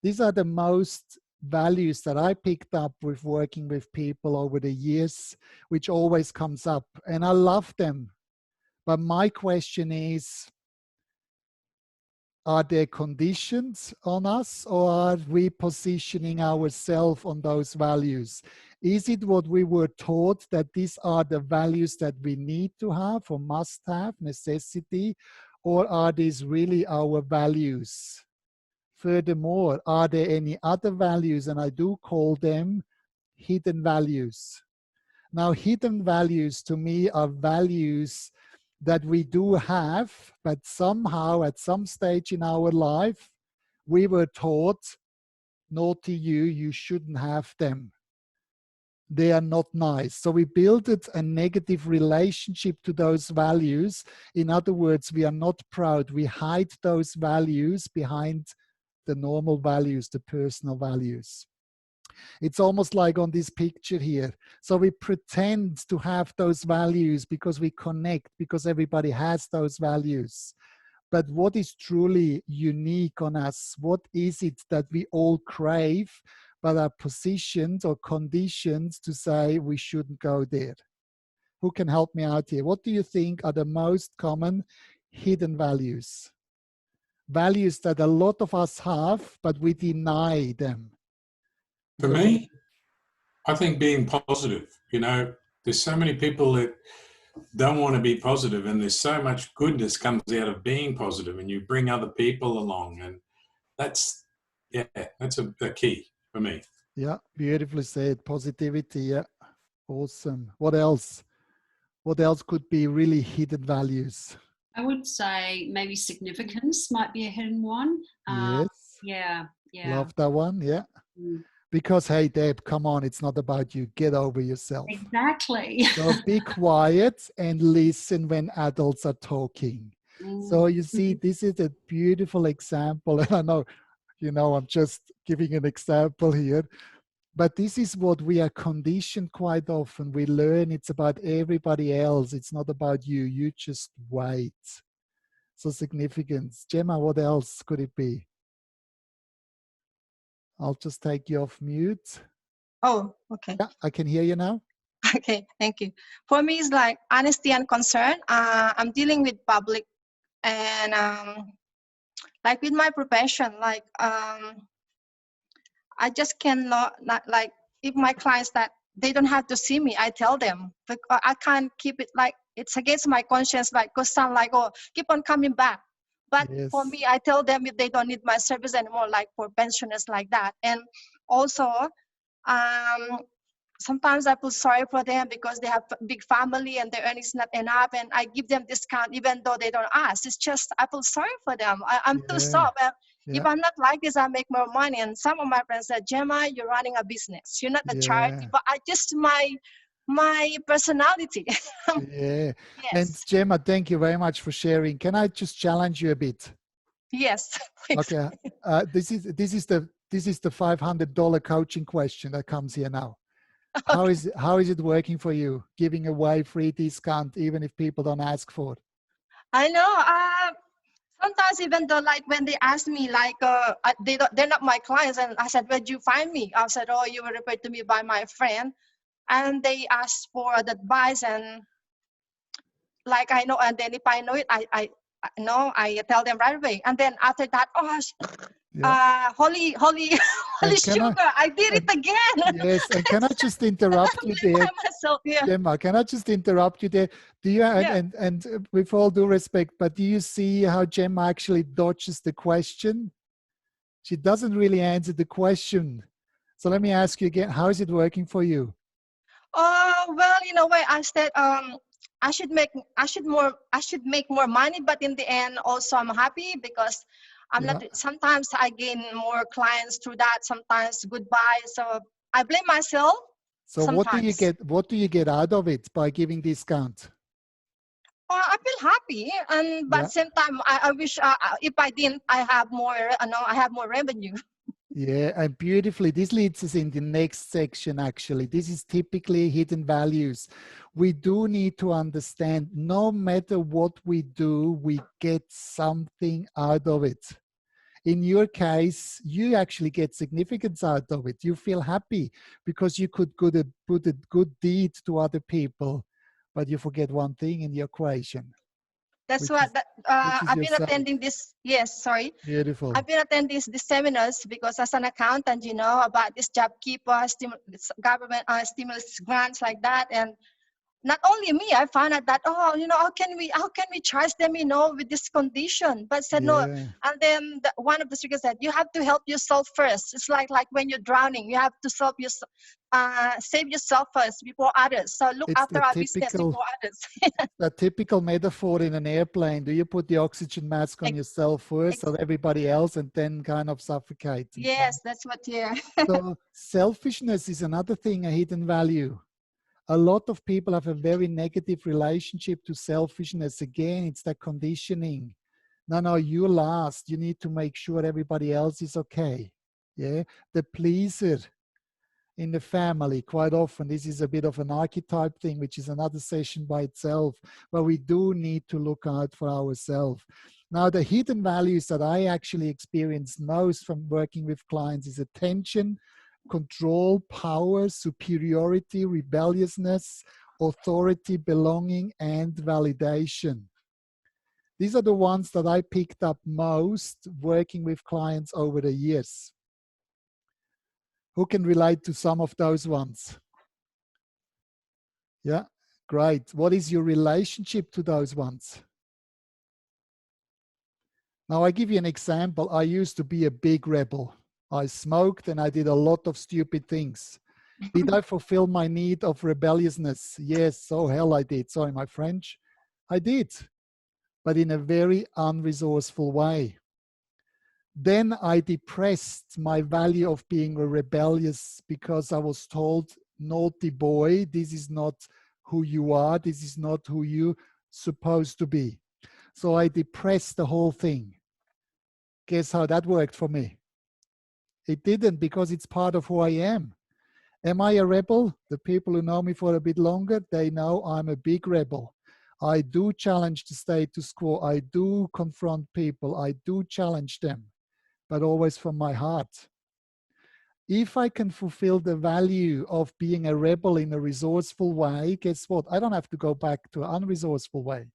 These are the most values that I picked up with working with people over the years, which always comes up, and I love them. But my question is, are there conditions on us, or are we positioning ourselves on those values? Is it what we were taught, that these are the values that we need to have or must have, necessity, or are these really our values? Furthermore, are there any other values, and I do call them hidden values? Now, hidden values to me are values that we do have, but somehow at some stage in our life, we were taught, naughty you, you shouldn't have them. They are not nice. So we built a negative relationship to those values. In other words, we are not proud. We hide those values behind the normal values, the personal values. It's almost like on this picture here. So we pretend to have those values because we connect, because everybody has those values. But what is truly unique on us? What is it that we all crave, but are positioned or conditioned to say we shouldn't go there? Who can help me out here? What do you think are the most common hidden values? Values that a lot of us have, but we deny them. For me, I think being positive. You know, there's so many people that don't want to be positive, and there's so much goodness comes out of being positive, and you bring other people along, and that's a key for me. Yeah, beautifully said. Positivity. Yeah, awesome. What else? What else could be really hidden values? I would say maybe significance might be a hidden one. Yes. Yeah. Love that one. Yeah. Mm. Because, hey, Deb, come on, it's not about you. Get over yourself. Exactly. So be quiet and listen when adults are talking. So you see, this is a beautiful example. And I know, I'm just giving an example here. But this is what we are conditioned quite often. We learn it's about everybody else. It's not about you. You just wait. So significance. Gemma, what else could it be? I'll just take you off mute. Oh, okay. Yeah, I can hear you now. Okay, thank you. For me, it's like honesty and concern. I'm dealing with public, and like with my profession, like I just cannot, not like, if my clients that they don't have to see me, I tell them, but I can't keep it like it's against my conscience, like, because some like, oh, keep on coming back. But Yes. for me, I tell them if they don't need my service anymore, like for pensioners like that. And also, sometimes I feel sorry for them because they have a big family and their earnings not enough, and I give them discount even though they don't ask. It's just I feel sorry for them. I'm too soft. If I'm not like this, I make more money. And some of my friends said, Gemma, you're running a business. You're not a charity, but I just my personality. Yeah. Yes. And Gemma, thank you very much for sharing. Can I just challenge you a bit? Yes. Please. Okay. This is the $500 coaching question that comes here now. How is it working for you, giving away free discount even if people don't ask for it? I know. Sometimes even though like when they ask me like they're not my clients, and I said, where'd you find me? I said, oh, you were referred to me by my friend, and they asked for the advice, and like I know, and then if I know it, I know, I tell them right away, and then after that, oh, holy And can sugar, I did it again. Yes, and can I just interrupt you there? Myself, yeah. Gemma, can I just interrupt you there? Do you, and with all due respect, but do you see how Gemma actually dodges the question? She doesn't really answer the question. So let me ask you again, how is it working for you? Well, in a way, I said I should make more money, but in the end, also I'm happy because I'm not. Sometimes I gain more clients through that. Sometimes goodbye. So I blame myself. So sometimes. what do you get out of it by giving discount? I feel happy, and but at the same time, I wish if I didn't, I have more revenue. Yeah, and beautifully, this leads us in the next section, actually. This is typically hidden values. We do need to understand, no matter what we do, we get something out of it. In your case, you actually get significance out of it. You feel happy because you could put a good deed to other people, but you forget one thing in the equation. That's what I've been attending this. Yes, sorry. Beautiful. I've been attending these seminars because as an accountant, you know, about this job keeper, government stimulus grants like that. And not only me, I found out that, oh, you know, how can we charge them, you know, with this condition? But said no. And then one of the speakers said, you have to help yourself first. It's like when you're drowning, you have to save yourself first before others. So look after our business before others. The typical metaphor in an airplane. Do you put the oxygen mask on yourself first or everybody else and then kind of suffocate? Yes, that's what, yeah. So selfishness is another thing, a hidden value. A lot of people have a very negative relationship to selfishness. Again, it's that conditioning. No, you last. You need to make sure everybody else is okay. Yeah, the pleaser in the family, quite often, this is a bit of an archetype thing, which is another session by itself, but we do need to look out for ourselves. Now, the hidden values that I actually experience most from working with clients is attention, control, power, superiority, rebelliousness, authority, belonging, and validation. These are the ones that I picked up most working with clients over the years. Who can relate to some of those ones? Yeah, great. What is your relationship to those ones? Now, I give you an example. I used to be a big rebel. I smoked and I did a lot of stupid things. Did I fulfill my need of rebelliousness? Yes, oh hell I did. Sorry, my French. I did, but in a very unresourceful way. Then I depressed my value of being rebellious because I was told, naughty boy, this is not who you are. This is not who you're supposed to be. So I depressed the whole thing. Guess how that worked for me? It didn't, because it's part of who I am. Am I a rebel? The people who know me for a bit longer, they know I'm a big rebel. I do challenge the status quo. I do confront people. I do challenge them, but always from my heart. If I can fulfill the value of being a rebel in a resourceful way, guess what? I don't have to go back to an unresourceful way,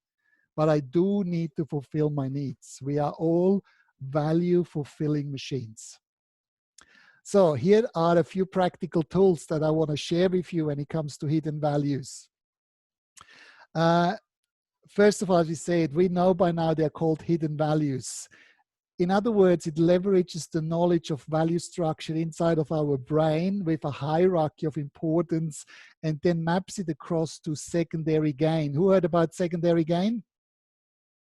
but I do need to fulfill my needs. We are all value fulfilling machines. So here are a few practical tools that I want to share with you when it comes to hidden values. First of all, as we said, we know by now they're called hidden values. In other words, it leverages the knowledge of value structure inside of our brain with a hierarchy of importance and then maps it across to secondary gain. Who heard about secondary gain?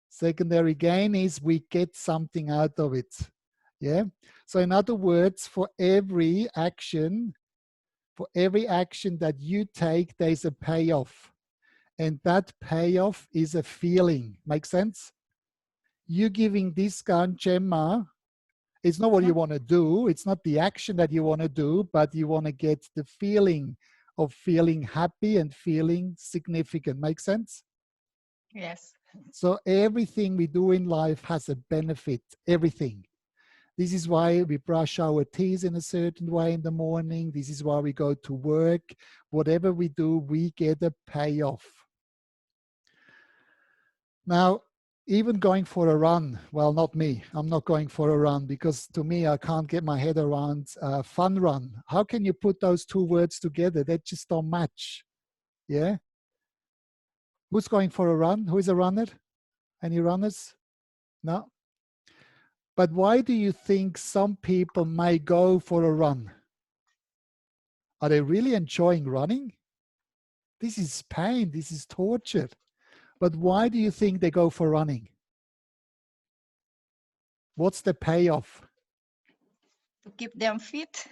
Secondary gain is we get something out of it. Yeah. So in other words, for every action that you take, there's a payoff. And that payoff is a feeling. Make sense? You giving discount, Gemma, it's not what you want to do. It's not the action that you want to do, but you want to get the feeling of feeling happy and feeling significant. Make sense? Yes. So everything we do in life has a benefit, everything. This is why we brush our teeth in a certain way in the morning. This is why we go to work. Whatever we do, we get a payoff. Now, even going for a run, well, not me. I'm not going for a run because to me, I can't get my head around fun run. How can you put those two words together? They just don't match. Yeah? Who's going for a run? Who is a runner? Any runners? No? But why do you think some people may go for a run? Are they really enjoying running? This is pain. This is torture. But why do you think they go for running? What's the payoff? To keep them fit.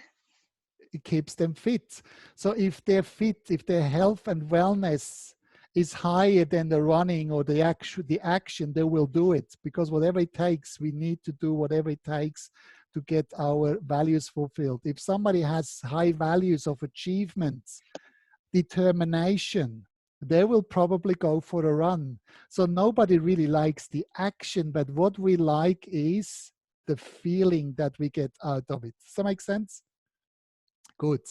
It keeps them fit. So if they're fit, if their health and wellness is higher than the running or the action, they will do it, because whatever it takes, we need to do whatever it takes to get our values fulfilled. If somebody has high values of achievements, determination, they will probably go for a run. So nobody really likes the action, but what we like is the feeling that we get out of it. Does that make sense? Good.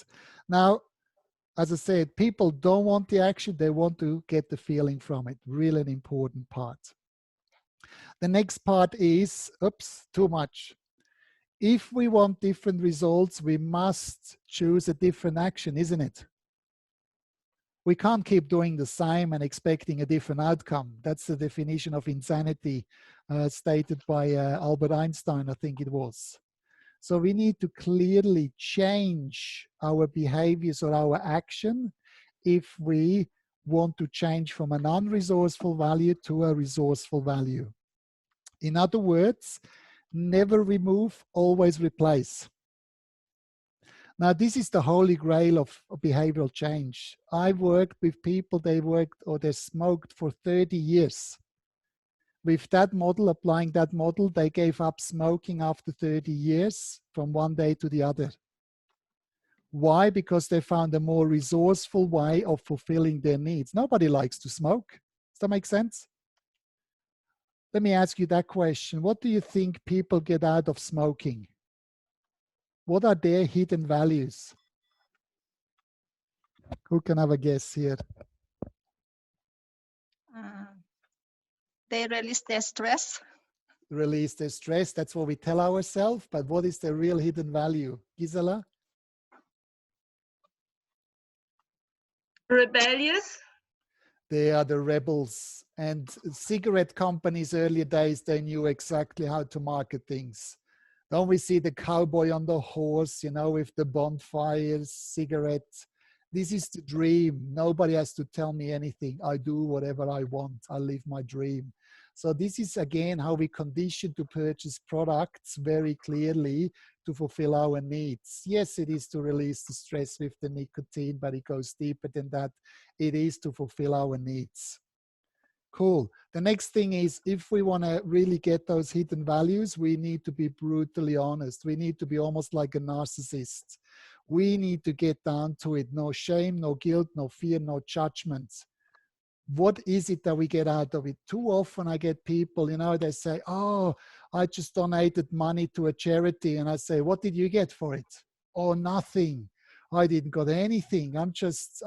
Now, as I said, people don't want the action, they want to get the feeling from it. Really an important part. The next part is, oops, too much. If we want different results, we must choose a different action, isn't it? We can't keep doing the same and expecting a different outcome. That's the definition of insanity stated by Albert Einstein, I think it was. So we need to clearly change our behaviors or our action if we want to change from a non-resourceful value to a resourceful value. In other words, never remove, always replace. Now, this is the holy grail of behavioral change. I've worked with people, they smoked for 30 years. With that model, applying that model, they gave up smoking after 30 years from one day to the other. Why? Because they found a more resourceful way of fulfilling their needs. Nobody likes to smoke. Does that make sense? Let me ask you that question. What do you think people get out of smoking? What are their hidden values? Who can have a guess here? They release their stress. Release their stress. That's what we tell ourselves. But what is the real hidden value? Gisela? Rebellious. They are the rebels. And cigarette companies, earlier days, they knew exactly how to market things. Don't we see the cowboy on the horse, you know, with the bonfires, cigarettes? This is the dream. Nobody has to tell me anything. I do whatever I want. I live my dream. So this is, again, how we condition to purchase products very clearly to fulfill our needs. Yes, it is to release the stress with the nicotine, but it goes deeper than that. It is to fulfill our needs. Cool. The next thing is, if we want to really get those hidden values, we need to be brutally honest. We need to be almost like a narcissist. We need to get down to it. No shame, no guilt, no fear, no judgments. What is it that we get out of it? Too often I get people, you know, they say, oh, I just donated money to a charity. And I say, what did you get for it? Oh, nothing. I didn't get anything. I'm just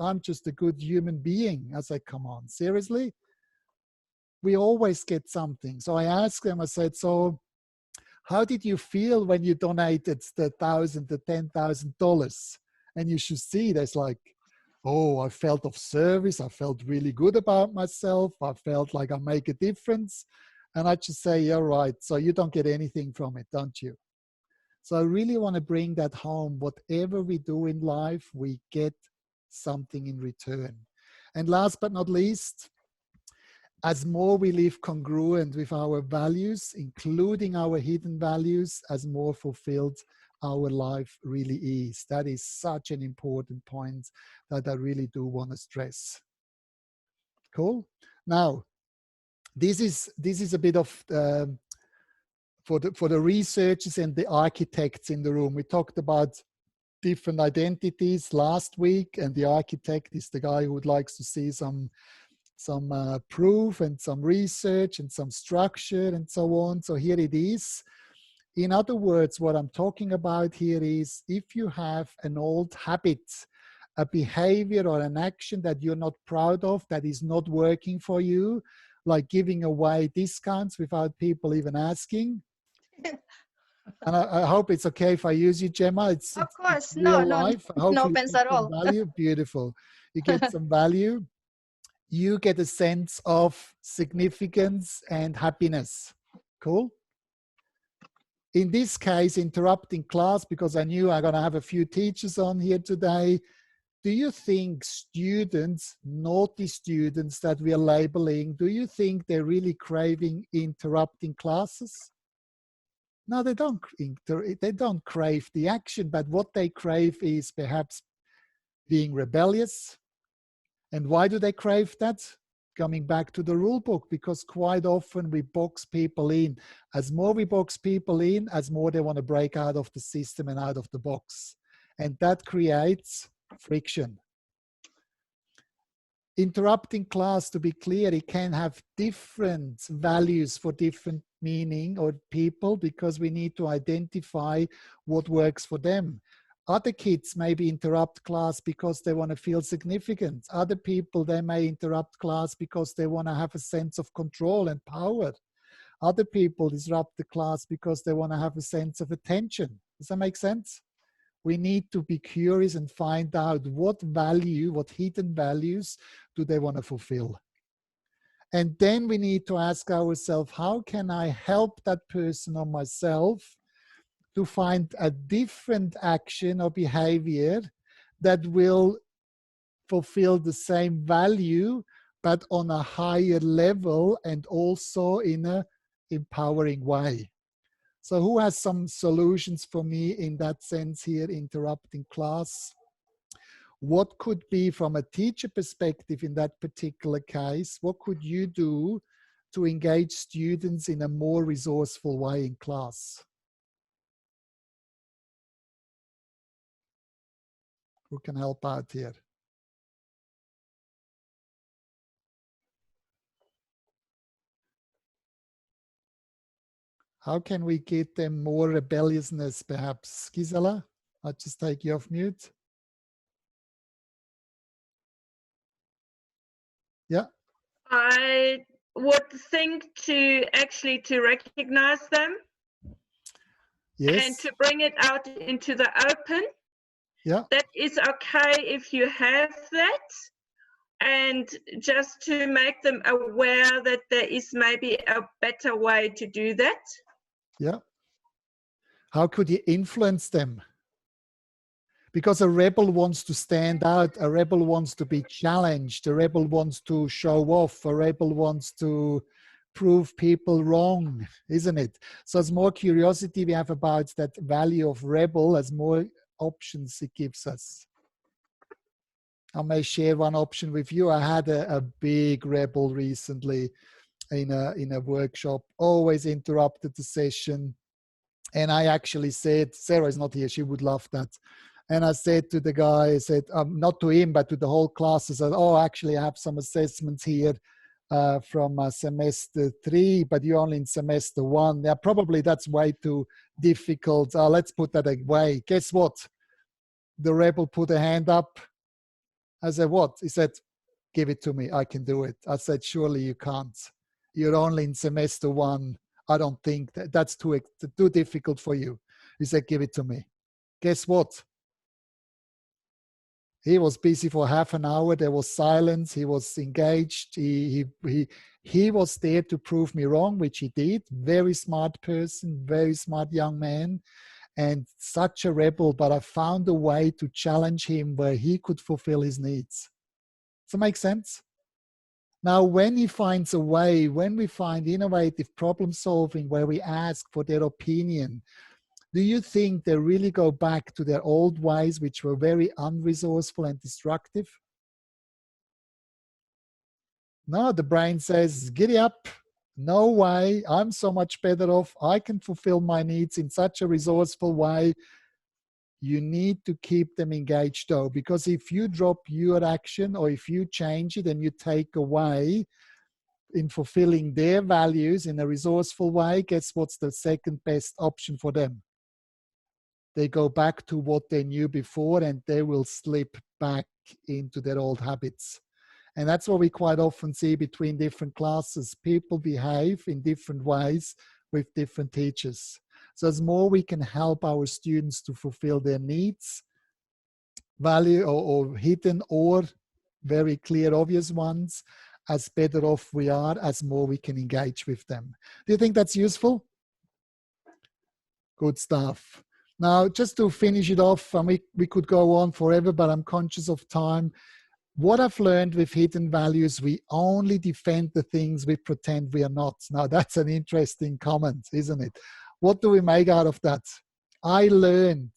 a good human being. I say, come on, seriously? We always get something. So I asked them, I said, so how did you feel when you donated the $1,000, the $10,000? And you should see, there's like, oh, I felt of service. I felt really good about myself. I felt like I make a difference. And I just say, yeah, right. So you don't get anything from it, don't you? So I really want to bring that home. Whatever we do in life, we get something in return. And last but not least, as more we live congruent with our values, including our hidden values, as more fulfilled our life really is. That is such an important point that I really do want to stress. Cool. Now, this is a bit of for the researchers and the architects in the room. We talked about different identities last week, and the architect is the guy who would likes to see some proof and some research and some structure and so on. So here it is. In other words, what I'm talking about here is if you have an old habit, a behavior or an action that you're not proud of, that is not working for you, like giving away discounts without people even asking. And I hope it's okay if I use you, Gemma. It's real life. No offense at all. Value. Beautiful. You get some value. You get a sense of significance and happiness. Cool. In this case, interrupting class, because I knew I'm going to have a few teachers on here today. Do you think students, naughty students that we are labeling, do you think they're really craving interrupting classes? No, they don't crave the action, but what they crave is perhaps being rebellious. And why do they crave that? Coming back to the rule book, because quite often we box people in. As more we box people in, as more they want to break out of the system and out of the box. And that creates friction. Interrupting class, to be clear, it can have different values for different meaning or people, because we need to identify what works for them. Other kids maybe interrupt class because they want to feel significant. Other people, they may interrupt class because they want to have a sense of control and power. Other people disrupt the class because they want to have a sense of attention. Does that make sense? We need to be curious and find out what value, what hidden values do they want to fulfill. And then we need to ask ourselves, how can I help that person or myself to find a different action or behavior that will fulfill the same value, but on a higher level and also in an empowering way. So who has some solutions for me in that sense here, interrupting class? What could be, from a teacher perspective in that particular case, what could you do to engage students in a more resourceful way in class? Who can help out here? How can we get them more rebelliousness, perhaps? Gisela, I'll just take you off mute. Yeah. I would think to recognize them. Yes. And to bring it out into the open. Yeah. That is okay if you have that. And just to make them aware that there is maybe a better way to do that. Yeah. How could you influence them? Because a rebel wants to stand out, a rebel wants to be challenged, a rebel wants to show off, a rebel wants to prove people wrong, isn't it? So as more curiosity we have about that value of rebel, as more options it gives us. I may share one option with you. I had a big rebel recently in a workshop, always interrupted the session. And I actually said, Sarah is not here, she would love that. And I said to the guy, I said, not to him, but to the whole class, I said, oh, actually I have some assessments here from semester 3, but you're only in semester 1. Yeah, probably that's way too difficult. Let's put that away. Guess what? The rebel put a hand up. I said, what? He said, give it to me. I can do it. I said, surely you can't. You're only in semester 1. I don't think that's too difficult for you. He said, give it to me. Guess what? He was busy for half an hour. There was silence. He was engaged. He was there to prove me wrong, which he did. Very smart person, very smart young man, and such a rebel. But I found a way to challenge him where he could fulfill his needs. Does that make sense? Now, when he finds a way, when we find innovative problem solving, where we ask for their opinion, do you think they really go back to their old ways, which were very unresourceful and destructive? No, the brain says, giddy up. No way. I'm so much better off. I can fulfill my needs in such a resourceful way. You need to keep them engaged though, because if you drop your action or if you change it and you take away in fulfilling their values in a resourceful way, guess what's the second best option for them? They go back to what they knew before and they will slip back into their old habits. And that's what we quite often see between different classes. People behave in different ways with different teachers. So as more we can help our students to fulfill their needs, value or hidden or very clear, obvious ones, as better off we are, as more we can engage with them. Do you think that's useful? Good stuff. Now, just to finish it off, and we could go on forever, but I'm conscious of time. What I've learned with hidden values, we only defend the things we pretend we are not. Now, that's an interesting comment, isn't it? What do we make out of that? I learned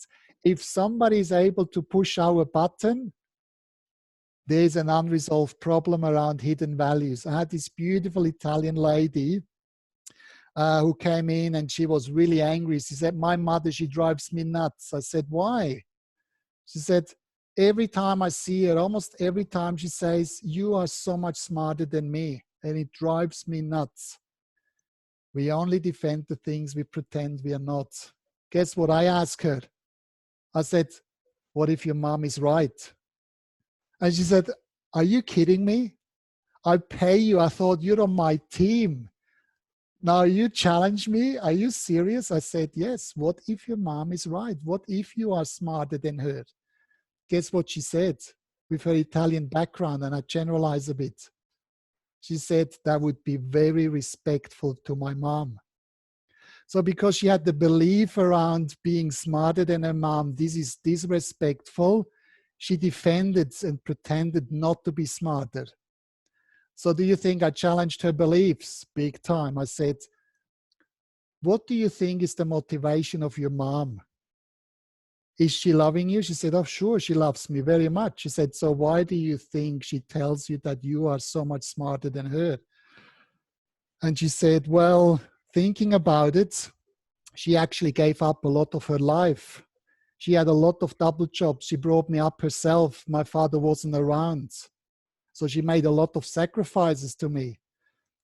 if somebody is able to push our button, there's an unresolved problem around hidden values. I had this beautiful Italian lady who came in and she was really angry. She said, my mother, she drives me nuts. I said, why? She said, every time I see her, almost every time she says, you are so much smarter than me. And it drives me nuts. We only defend the things we pretend we are not. Guess what I asked her? I said, what if your mom is right? And she said, are you kidding me? I pay you. I thought you're on my team. Now you challenge me. Are you serious? I said, yes. What if your mom is right? What if you are smarter than her? Guess what she said with her Italian background, and I generalize a bit. She said that would be very respectful to my mom. So because she had the belief around being smarter than her mom, this is disrespectful, she defended and pretended not to be smarter. So do you think I challenged her beliefs? Big time. I said, what do you think is the motivation of your mom? Is she loving you? She said, oh, sure, she loves me very much. She said, so why do you think she tells you that you are so much smarter than her? And she said, well, thinking about it, she actually gave up a lot of her life. She had a lot of double jobs. She brought me up herself. My father wasn't around. So she made a lot of sacrifices to me.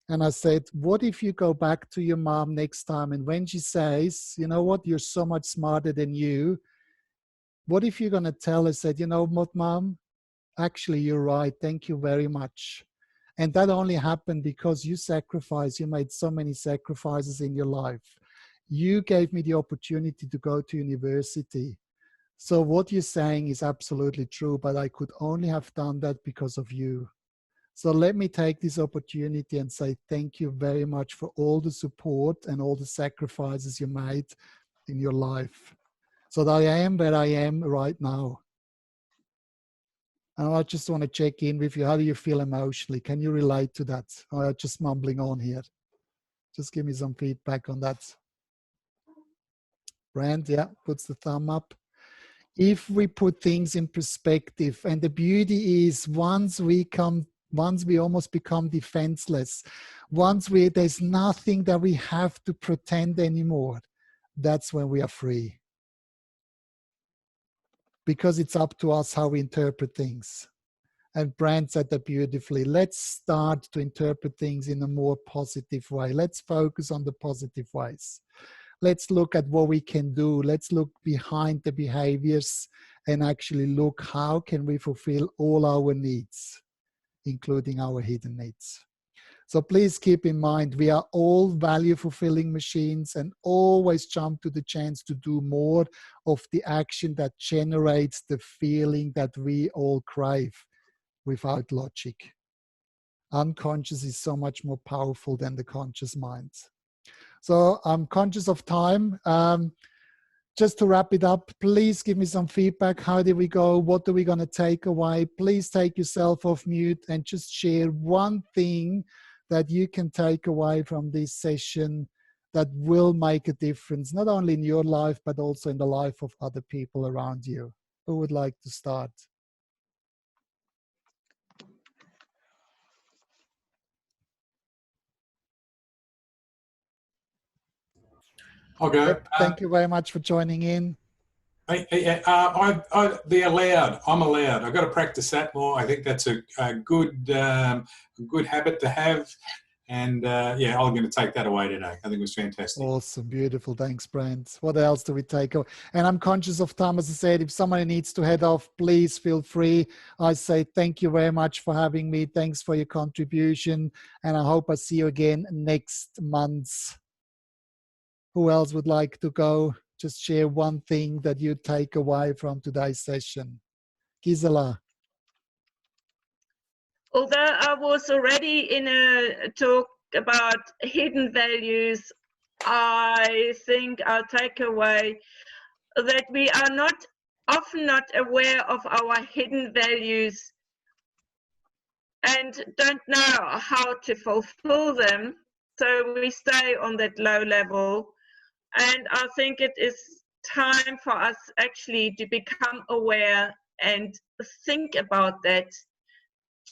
And I said, what if you go back to your mom next time? And when she says, you know what, you're so much smarter than you, what if you're going to tell her, said, you know what, mom, actually, you're right. Thank you very much. And that only happened because you sacrificed. You made so many sacrifices in your life. You gave me the opportunity to go to university. So what you're saying is absolutely true, but I could only have done that because of you. So let me take this opportunity and say thank you very much for all the support and all the sacrifices you made in your life, so that I am where I am right now. And I just want to check in with you. How do you feel emotionally? Can you relate to that? Or just mumbling on here? Just give me some feedback on that. Brand, yeah, puts the thumb up. If we put things in perspective, and the beauty is once we almost become defenseless, there's nothing that we have to pretend anymore, that's when we are free. Because it's up to us how we interpret things. And Brand said that beautifully. Let's start to interpret things in a more positive way. Let's focus on the positive ways. Let's look at what we can do. Let's look behind the behaviors and actually look how can we fulfill all our needs, including our hidden needs. So please keep in mind, we are all value-fulfilling machines and always jump to the chance to do more of the action that generates the feeling that we all crave without logic. Unconscious is so much more powerful than the conscious mind. So I'm conscious of time. Just to wrap it up, please give me some feedback. How did we go? What are we going to take away? Please take yourself off mute and just share one thing that you can take away from this session that will make a difference, not only in your life, but also in the life of other people around you. Who would like to start? I'll go. Thank you very much for joining in. The allowed. I'm allowed. I've got to practice that more. I think that's a good habit to have. And yeah, I'm going to take that away today. I think it was fantastic. Awesome. Beautiful. Thanks, Brent. What else do we take away? And I'm conscious of time, as I said, if somebody needs to head off, please feel free. I say thank you very much for having me. Thanks for your contribution. And I hope I see you again next month. Who else would like to go? Just share one thing that you take away from today's session. Gisela. Although I was already in a talk about hidden values, I think I'll take away that we are often not aware of our hidden values and don't know how to fulfill them. So we stay on that low level. And I think it is time for us actually to become aware and think about that,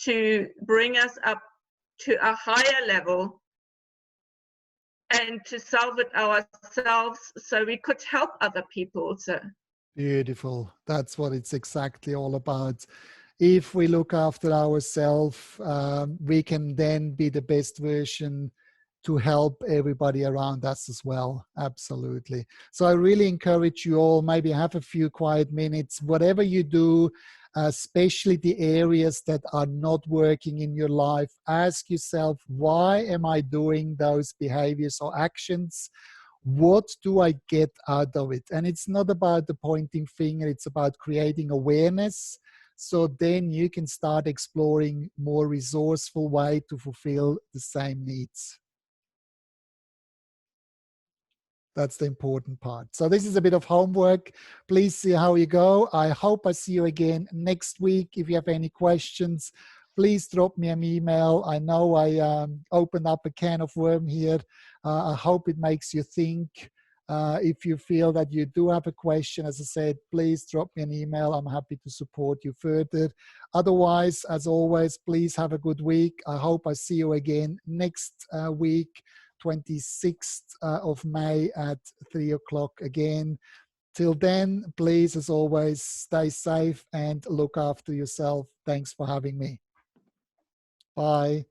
to bring us up to a higher level and to solve it ourselves so we could help other people also. Beautiful. That's what it's exactly all about. If we look after ourselves, we can then be the best version to help everybody around us as well. Absolutely. So I really encourage you all, maybe have a few quiet minutes, whatever you do, especially the areas that are not working in your life, ask yourself, why am I doing those behaviors or actions? What do I get out of it? And it's not about the pointing finger, it's about creating awareness. So then you can start exploring more resourceful way to fulfill the same needs. That's the important part. So this is a bit of homework. Please see how you go. I hope I see you again next week. If you have any questions, please drop me an email. I know I opened up a can of worm here. I hope it makes you think. If you feel that you do have a question, as I said, please drop me an email. I'm happy to support you further. Otherwise, as always, please have a good week. I hope I see you again next week. 26th of May at 3 o'clock again. Till then, please, as always, stay safe and look after yourself. Thanks for having me. Bye.